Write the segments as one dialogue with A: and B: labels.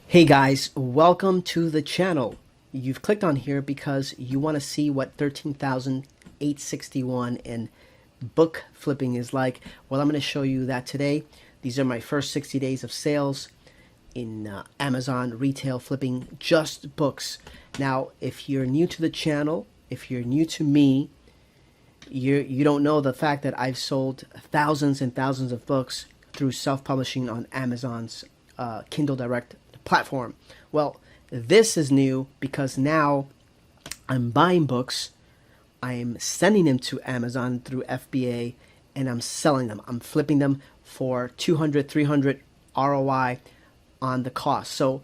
A: Hey guys, welcome to the channel. You've clicked on here because you want to see what 13,861 in book flipping is like. Well, I'm going to show you that today. These are my first 60 days of sales in Amazon retail flipping just books. Now, if you're new to the channel, if you're new to me, you don't know the fact that I've sold thousands and thousands of books through self-publishing on Amazon's Kindle Direct platform. Well, this is new because now I'm buying books, I'm sending them to Amazon through FBA, and I'm selling them. I'm flipping them for 200, 300 ROI on the cost. So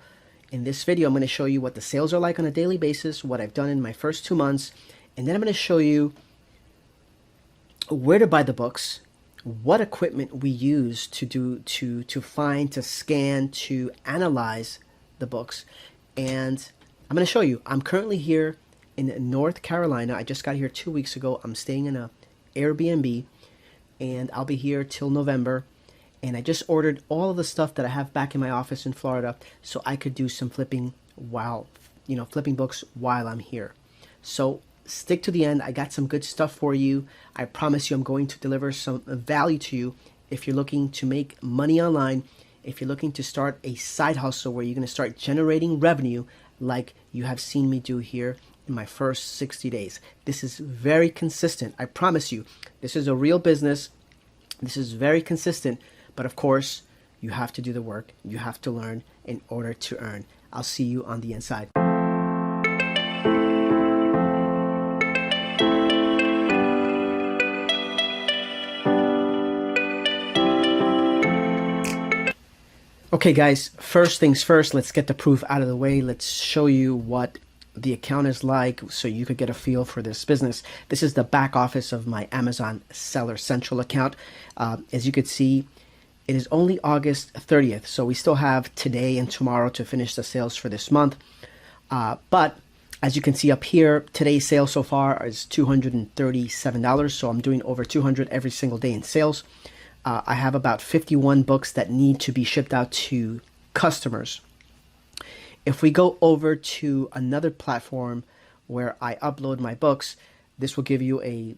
A: in this video, I'm going to show you what the sales are like on a daily basis, what I've done in my first 2 months, and then I'm going to show you where to buy the books, what equipment we use to find, to scan, to analyze the books. And I'm going to show you. I'm currently here in North Carolina. I just got here 2 weeks ago. I'm staying in a Airbnb, and I'll be here till November. And I just ordered all of the stuff that I have back in my office in Florida so I could do some flipping while, flipping books while I'm here. So stick to the end. I got some good stuff for you. I promise you I'm going to deliver some value to you if you're looking to make money online, if you're looking to start a side hustle where you're going to start generating revenue like you have seen me do here in my first 60 days. This is very consistent. I promise you, this is a real business. This is very consistent, but of course, you have to do the work. You have to learn in order to earn. I'll see you on the inside. Okay guys, first things first, let's get the proof out of the way. Let's show you what the account is like so you could get a feel for this business. This is the back office of my Amazon Seller Central account. As you could see, it is only August 30th, so we still have today and tomorrow to finish the sales for this month. But as you can see up here, today's sale so far is $237, so I'm doing over 200 every single day in sales. I have about 51 books that need to be shipped out to customers. If we go over to another platform where I upload my books, this will give you a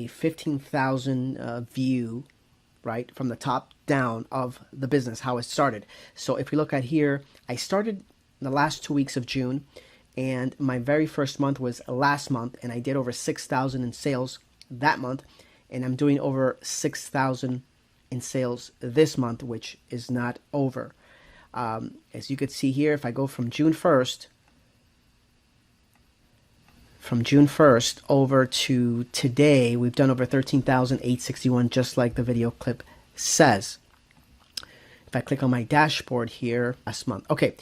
A: 15,000 view, right, from the top down of the business, how it started. So if we look at here, I started the last 2 weeks of June, and my very first month was last month, and I did over 6,000 in sales that month, and I'm doing over 6,000 in sales this month, which is not over. As you could see here, if I go from June 1st over to today, we've done over 13,861, just like the video clip says. If I click on my dashboard here, last month. Okay,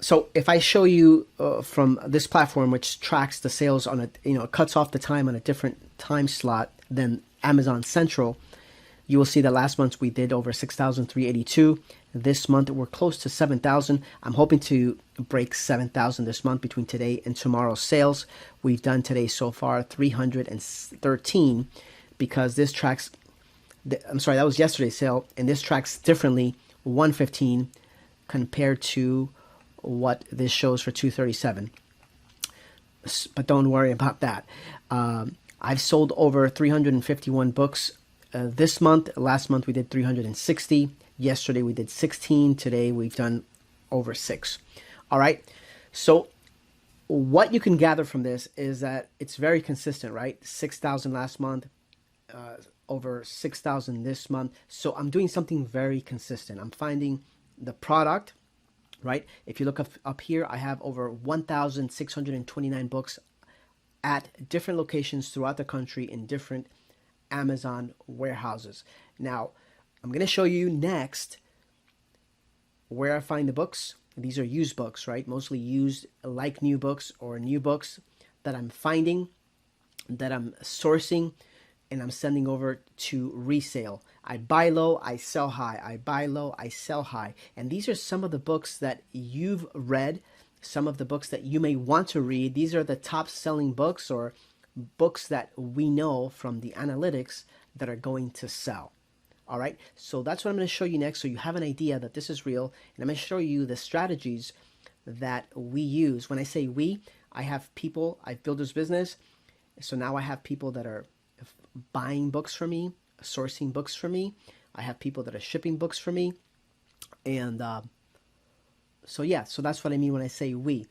A: so if I show you from this platform, which tracks the sales on a, it cuts off the time on a different time slot than Amazon Central, you will see that last month we did over 6,382. This month we're close to 7,000. I'm hoping to break 7,000 this month between today and tomorrow's sales. We've done today so far 313 because this tracks, I'm sorry, that was yesterday's sale, and this tracks differently, 115 compared to what this shows for 237. But don't worry about that. I've sold over 351 books this month. Last month we did 360. Yesterday we did 16. Today we've done over 6. All right. So what you can gather from this is that it's very consistent, right? 6,000 last month, over 6,000 this month. So I'm doing something very consistent. I'm finding the product, right? If you look up here, I have over 1,629 books at different locations throughout the country in different Amazon warehouses. Now, I'm going to show you next where I find the books. These are used books, right? Mostly used, like new books or new books that I'm finding, that I'm sourcing, and I'm sending over to resale. I buy low, I sell high. I buy low, I sell high. And these are some of the books that you've read, some of the books that you may want to read. These are the top selling books or books that we know from the analytics that are going to sell. All right, so that's what I'm going to show you next, so you have an idea that this is real, and I'm going to show you the strategies that we use. When I say we, I have people, I've built this business, so now I have people that are buying books for me, sourcing books for me. I have people that are shipping books for me, and so yeah, so that's what I mean when I say we.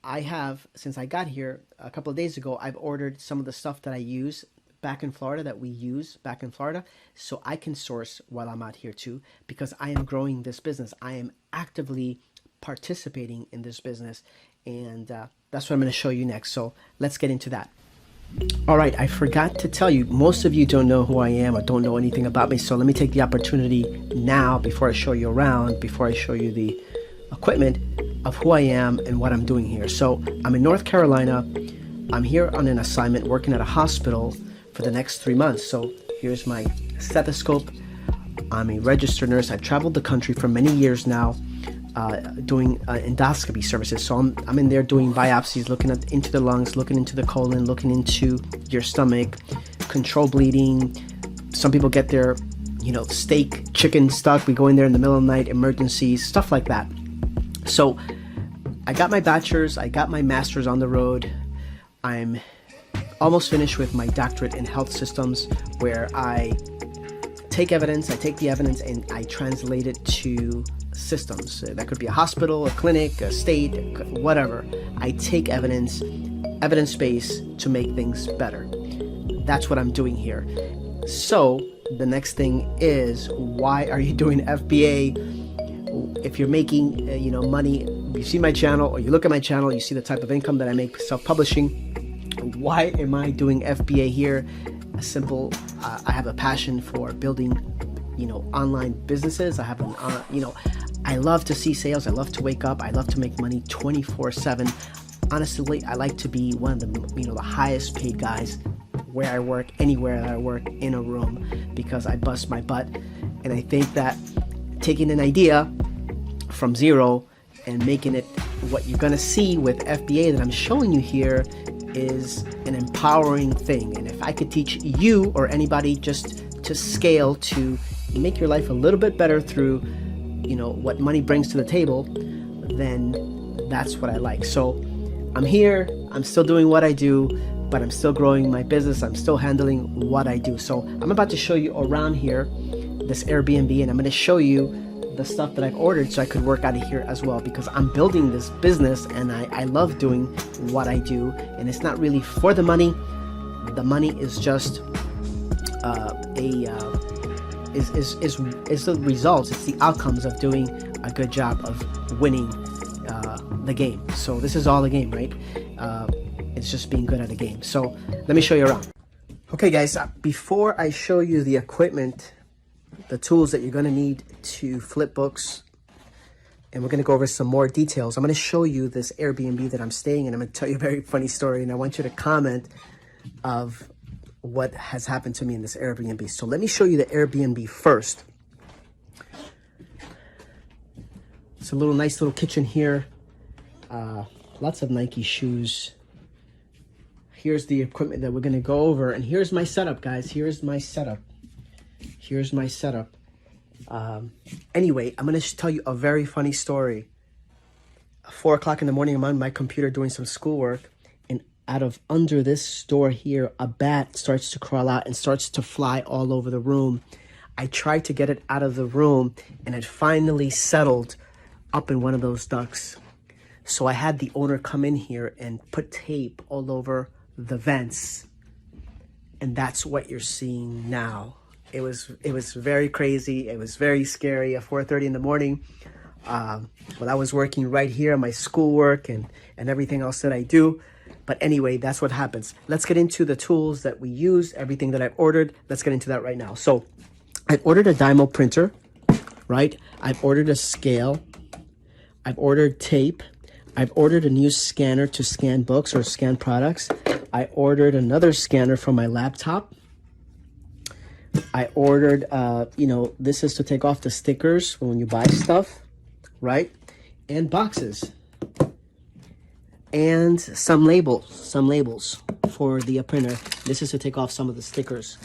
A: I have, since I got here a couple of days ago, I've ordered some of the stuff that I use back in Florida, that we use back in Florida, so I can source while I'm out here too, because I am growing this business. I am actively participating in this business, and that's what I'm going to show you next. So let's get into that. All right, I forgot to tell you, most of you don't know who I am or don't know anything about me, so let me take the opportunity now, before I show you around, before I show you the equipment, of who I am and what I'm doing here. So I'm in North Carolina. I'm here on an assignment working at a hospital for the next 3 months. So here's my stethoscope. I'm a registered nurse. I've traveled the country for many years now, doing endoscopy services. So I'm in there doing biopsies, looking into the lungs, looking into the colon, looking into your stomach, control bleeding. Some people get their, steak, chicken stuck. We go in there in the middle of the night, emergencies, stuff like that. So I got my bachelor's, I got my master's on the road. I'm almost finished with my doctorate in health systems, where I take the evidence and I translate it to systems. That could be a hospital, a clinic, a state, whatever. I take evidence-based to make things better. That's what I'm doing here. So the next thing is, why are you doing FBA? If you're making money, you see my channel, or you look at my channel, you see the type of income that I make self-publishing. Why am I doing FBA here? A simple, I have a passion for building, online businesses. I have I love to see sales. I love to wake up. I love to make money 24/7. Honestly, I like to be one of the, the highest paid guys where I work, anywhere that I work in a room, because I bust my butt. And I think that taking an idea from zero and making it what you're going to see with FBA that I'm showing you here is an empowering thing. And if I could teach you or anybody just to scale, to make your life a little bit better through, what money brings to the table, then that's what I like. So I'm here, I'm still doing what I do, but I'm still growing my business. I'm still handling what I do. So I'm about to show you around here, this Airbnb, and I'm going to show you the stuff that I've ordered so I could work out of here as well, because I'm building this business and I love doing what I do, and it's not really for the money. The money is just is the results, it's the outcomes of doing a good job of winning the game. So this is all the game, right? It's just being good at the game. So let me show you around. Okay guys, before I show you the equipment, the tools that you're going to need to flip books, and we're going to go over some more details, I'm going to show you this Airbnb that I'm staying in. I'm going to tell you a very funny story, and I want you to comment of what has happened to me in this Airbnb. So let me show you the Airbnb first. It's a nice little kitchen here. Lots of Nike shoes. Here's the equipment that we're going to go over, and here's my setup, guys. Here's my setup. Anyway, I'm going to tell you a very funny story. 4 o'clock in the morning, I'm on my computer doing some schoolwork, and out of under this door here, a bat starts to crawl out and starts to fly all over the room. I tried to get it out of the room, and it finally settled up in one of those ducts. So I had the owner come in here and put tape all over the vents, and that's what you're seeing now. It was very crazy. It was very scary at 4:30 in the morning. Well, I was working right here on my schoolwork and everything else that I do. But anyway, that's what happens. Let's get into the tools that we use, everything that I've ordered. Let's get into that right now. So I've ordered a Dymo printer, right? I've ordered a scale. I've ordered tape. I've ordered a new scanner to scan books or scan products. I ordered another scanner for my laptop. I ordered, this is to take off the stickers when you buy stuff, right? And boxes. And some labels for the printer. This is to take off some of the stickers.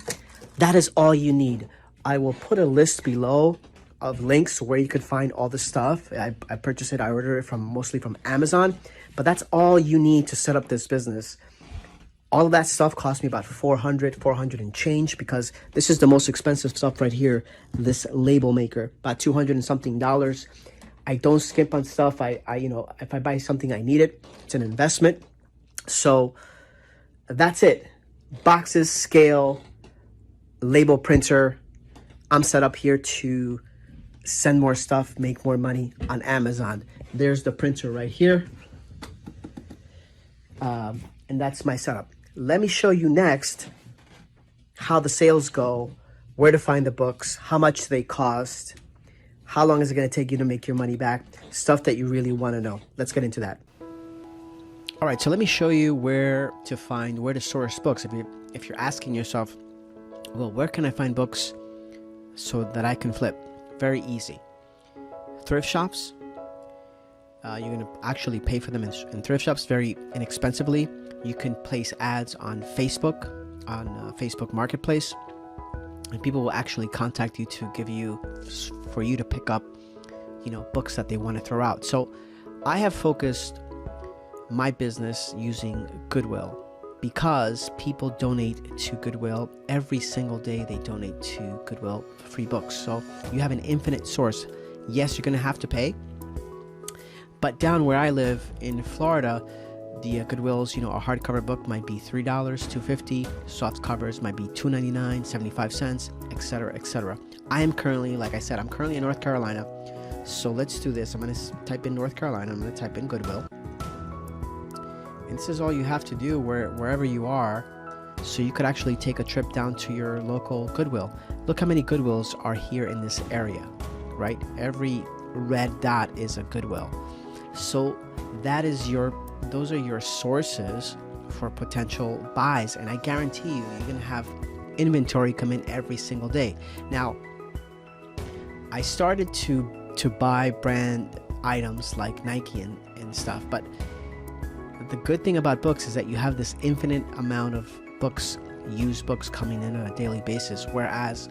A: That is all you need. I will put a list below of links where you could find all the stuff. I purchased it, I ordered it mostly from Amazon, but that's all you need to set up this business. All of that stuff cost me about $400 and change, because this is the most expensive stuff right here, this label maker, about $200 and something. I don't skimp on stuff. I you know, if I buy something, I need it. It's an investment. So that's it. Boxes, scale, label printer. I'm set up here to send more stuff, make more money on Amazon. There's the printer right here. And that's my setup. Let me show you next how the sales go, where to find the books, how much they cost, how long is it going to take you to make your money back, stuff that you really want to know. Let's get into that. All right, so let me show you where to source books. If you're asking yourself, well, where can I find books so that I can flip? Very easy. Thrift shops. You're going to actually pay for them in thrift shops very inexpensively. You can place ads on Facebook, on Facebook Marketplace, and people will actually contact you for you to pick up, you know, books that they want to throw out. So I have focused my business using Goodwill, because people donate to Goodwill every single day. They donate to Goodwill for free books. So you have an infinite source. Yes, you're going to have to pay, but down where I live in Florida, the Goodwills, you know, a hardcover book might be $3, $2.50. Soft covers might be $2.99, 75 cents, etc., etc. I am currently, like I said, I'm currently in North Carolina. So let's do this. I'm going to type in North Carolina. I'm going to type in Goodwill. And this is all you have to do wherever you are. So you could actually take a trip down to your local Goodwill. Look how many Goodwills are here in this area, right? Every red dot is a Goodwill. So those are your sources for potential buys, and I guarantee you're going to have inventory come in every single day. Now, I started to buy brand items like Nike and stuff, but the good thing about books is that you have this infinite amount of books, used books, coming in on a daily basis. Whereas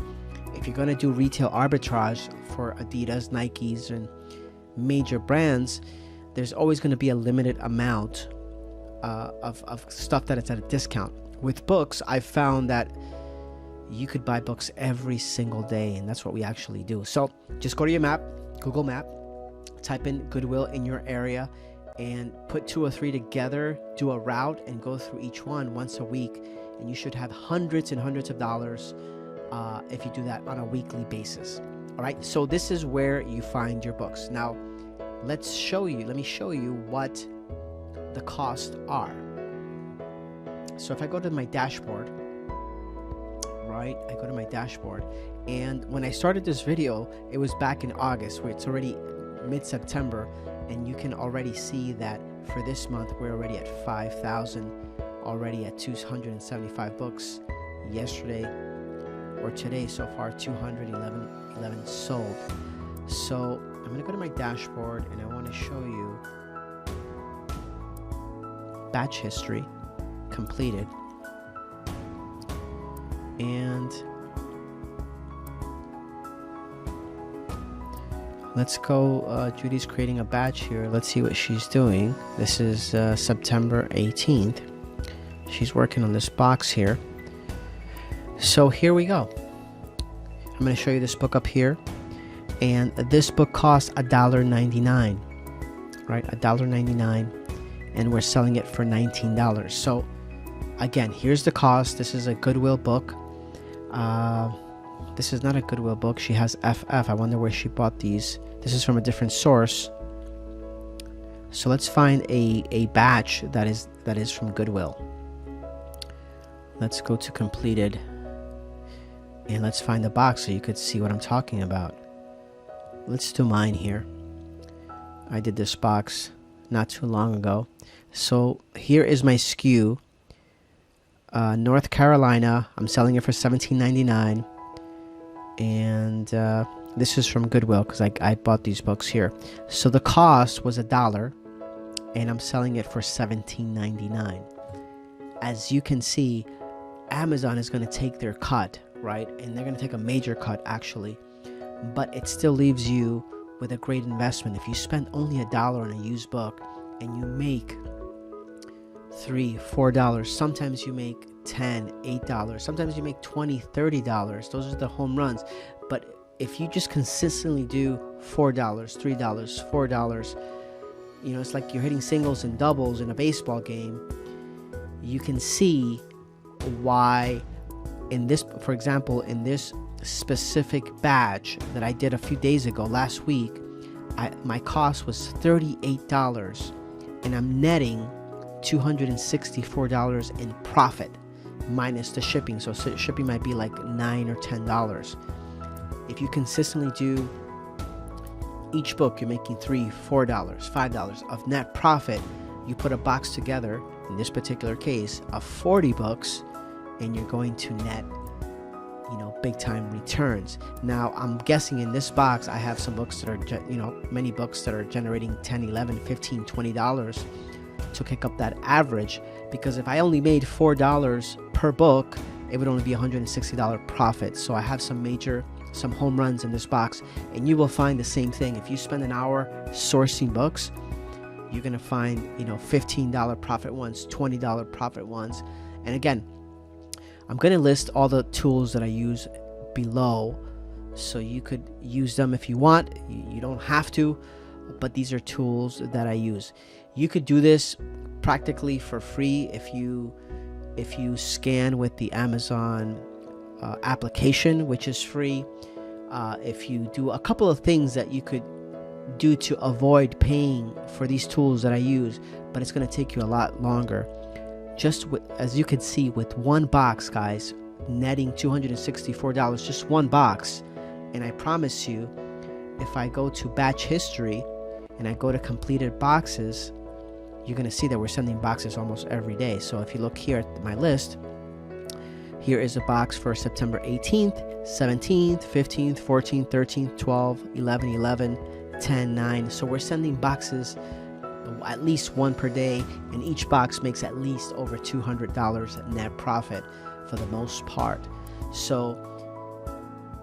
A: if you're going to do retail arbitrage for Adidas, Nikes, and major brands, there's always going to be a limited amount of stuff that it's at a discount. With books, I've found that you could buy books every single day, and that's what we actually do. So just go to your map, Google Map, type in Goodwill in your area, and put 2 or 3 together, do a route, and go through each one once a week, and you should have hundreds and hundreds of dollars if you do that on a weekly basis. All right, so this is where you find your books. Now, let me show you what the costs are. So if I go to my dashboard, right, I go to my dashboard, and when I started this video, it was back in August, where it's already mid-September, and you can already see that for this month, we're already at 5,000, already at 275 books. Yesterday or today so far, 211 sold. So I'm going to go to my dashboard, and I want to show you batch history completed. And let's go, Judy's creating a batch here. Let's see what she's doing. This is September 18th. She's working on this box here. So here we go. I'm going to show you this book up here. And this book costs $1.99, right? $1.99, and we're selling it for $19. So again, here's the cost. This is a Goodwill book. This is not a Goodwill book. She has FF. I wonder where she bought these. This is from a different source. So let's find a batch that is from Goodwill. Let's go to completed, and let's find the box so you could see what I'm talking about. Let's do mine here. I did this box not too long ago. So here is my SKU. North Carolina. I'm selling it for $17.99. And this is from Goodwill, because I bought these books here. So the cost was $1, and I'm selling it for $17.99. As you can see, Amazon is going to take their cut right? And they're going to take a major cut actually, but it still leaves you with a great investment. If you spend only $1 on a used book and you make $3, $4, sometimes you make $10, $8, sometimes you make $20, $30. Those are the home runs. But if you just consistently do $4, $3, $4, you know, it's like you're hitting singles and doubles in a baseball game. You can see why in this, for example, in this specific badge that I did a few days ago, last week, my cost was $38 and I'm netting $264 in profit minus the shipping. So shipping might be like $9 or $10. If you consistently do each book, you're making $3, $4, $5 of net profit. You put a box together, in this particular case, of 40 books, and you're going to net, you know, big time returns. Now, I'm guessing in this box, I have some books that are, you know, many books that are generating $10, $11, $15, $20 to kick up that average. Because if I only made $4 per book, it would only be $160 profit. So I have some home runs in this box, and you will find the same thing. If you spend an hour sourcing books, you're gonna find, you know, $15 profit ones, $20 profit ones. And again, I'm gonna list all the tools that I use below, so you could use them if you want. You don't have to, but these are tools that I use. You could do this practically for free if you scan with the Amazon application, which is free. If you do a couple of things that you could do to avoid paying for these tools that I use, but it's going to take you a lot longer. Just as you can see, with one box, guys, netting $264, just one box. And I promise you, if I go to batch history and I go to completed boxes, you're going to see that we're sending boxes almost every day. So if you look here at my list, here is a box for September 18th, 17th, 15th, 14th, 13th, 12th, 11, 11, 10, 9. So we're sending boxes at least one per day, and each box makes at least over $200 net profit for the most part. So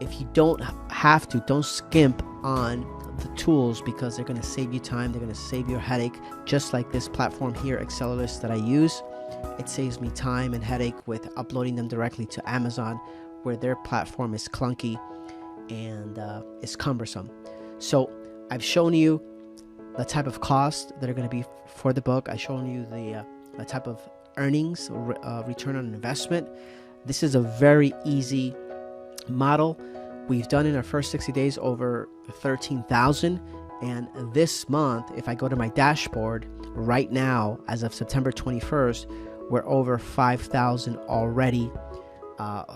A: if you don't have to, don't skimp on the tools, because they're going to save you time, they're going to save your headache, just like this platform here, Accelerist, that I use. It saves me time and headache with uploading them directly to Amazon, where their platform is clunky and is cumbersome. So I've shown you the type of costs that are going to be for the book. I've shown you the type of earnings, return on investment. This is a very easy model. We've done in our first 60 days over 13,000. And this month, if I go to my dashboard right now, as of September 21st, we're over 5,000 already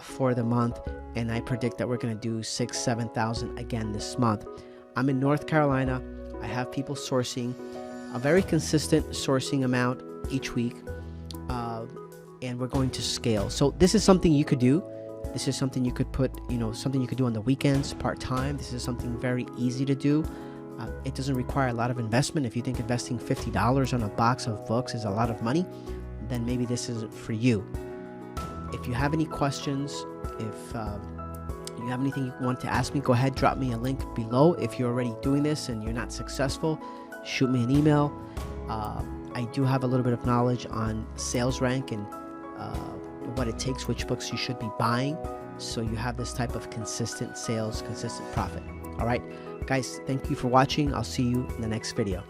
A: for the month. And I predict that we're going to do 6,000, 7,000 again this month. I'm in North Carolina. I have people sourcing a very consistent sourcing amount each week. And we're going to scale. So this is something you could do. This is something you could put, something you could do on the weekends, part-time. This is something very easy to do. It doesn't require a lot of investment. If you think investing $50 on a box of books is a lot of money, then maybe this isn't for you. If you have any questions, if you have anything you want to ask me, go ahead, drop me a link below. If you're already doing this and you're not successful, shoot me an email. I do have a little bit of knowledge on sales rank and what it takes, which books you should be buying, so you have this type of consistent sales, consistent profit. All right, guys, thank you for watching. I'll see you in the next video.